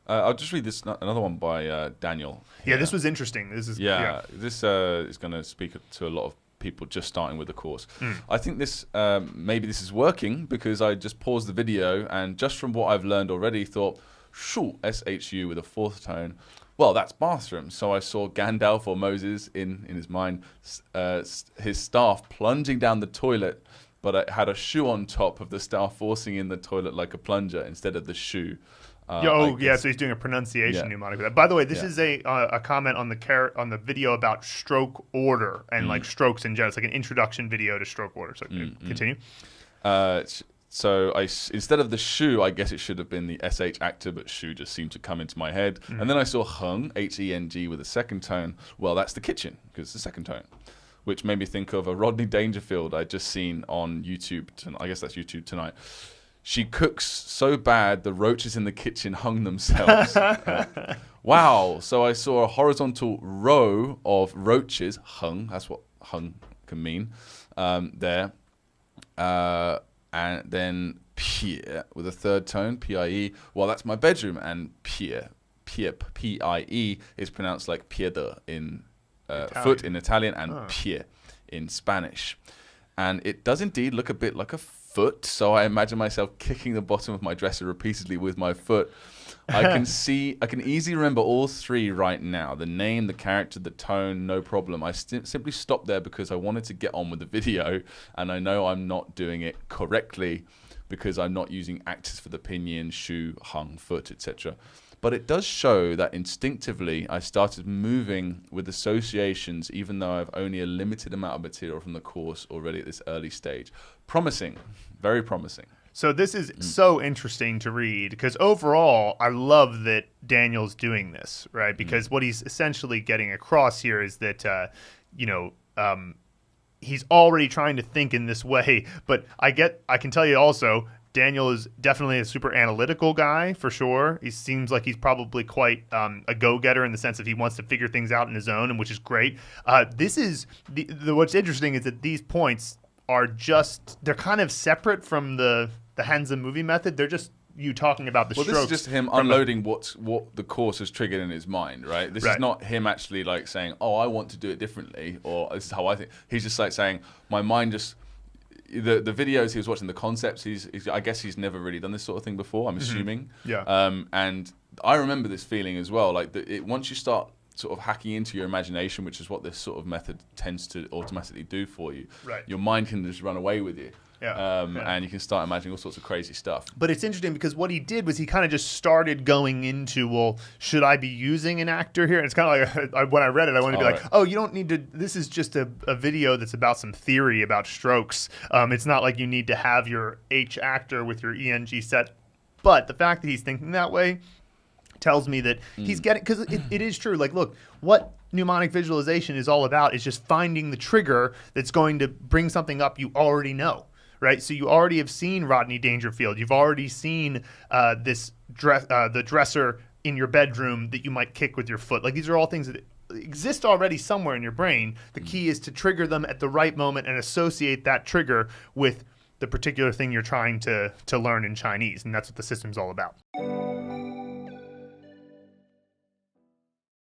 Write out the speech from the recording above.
I'll just read another one by Daniel. Yeah, this was interesting. This is this is going to speak to a lot of people just starting with the course. I think this maybe this is working because I just paused the video and just from what I've learned already thought, shu, S-H-U with a fourth tone. Well, that's bathroom. So I saw Gandalf or Moses in his mind, his staff plunging down the toilet, but it had a shoe on top of the staff forcing in the toilet like a plunger instead of the shoe. So he's doing a pronunciation mnemonic. By the way, this is a comment on the video about stroke order and like strokes in general. It's like an introduction video to stroke order. So continue. So instead of the shoe, I guess it should have been the SH actor, but shoe just seemed to come into my head. And then I saw heng, H-E-N-G with a second tone. Well, that's the kitchen because it's the second tone, which made me think of a Rodney Dangerfield I'd just seen on YouTube. I guess that's YouTube tonight. She cooks so bad the roaches in the kitchen hung themselves. Wow. So I saw a horizontal row of roaches, hung, that's what hung can mean, there. And then pie with a third tone, P-I-E. Well, that's my bedroom. And pie, P-I-E, is pronounced like piede in foot in Italian and pie in Spanish. And it does indeed look a bit like a foot, so I imagine myself kicking the bottom of my dresser repeatedly with my foot. I can easily remember all three right now. The name, the character, the tone, no problem. I simply stopped there because I wanted to get on with the video, and I know I'm not doing it correctly because I'm not using actors for the pinyin, shoe, hung, foot, etc. But it does show that instinctively I started moving with associations even though I have only a limited amount of material from the course already at this early stage. Promising, very promising. So this is so interesting to read because overall I love that Daniel's doing this, right? Because what he's essentially getting across here is that, he's already trying to think in this way. But I can tell you also, Daniel is definitely a super analytical guy for sure. He seems like he's probably quite a go-getter in the sense that he wants to figure things out on his own, and which is great. What's interesting is that these points are they're kind of separate from the Hansa movie method. They're just you talking about the strokes. Well, this is just him unloading what the course has triggered in his mind, right? This is not him actually like saying, oh, I want to do it differently, or this is how I think. He's just like saying, my mind just... The videos he was watching, the concepts, I guess he's never really done this sort of thing before, I'm assuming. Yeah. And I remember this feeling as well. Like once you start sort of hacking into your imagination, which is what this sort of method tends to automatically do for you, your mind can just run away with you. And you can start imagining all sorts of crazy stuff. But it's interesting because what he did was he kind of just started going into, well, should I be using an actor here? And it's kind of like, when I read it, I wanted to be like, oh, you don't need to, this is just a video that's about some theory about strokes. It's not like you need to have your H actor with your ENG set. But the fact that he's thinking that way tells me that he's getting, because it is true. Like, look, what mnemonic visualization is all about is just finding the trigger that's going to bring something up you already know. Right, so you already have seen Rodney Dangerfield. You've already seen the dresser in your bedroom that you might kick with your foot. Like these are all things that exist already somewhere in your brain. The key is to trigger them at the right moment and associate that trigger with the particular thing you're trying to learn in Chinese, and that's what the system's all about.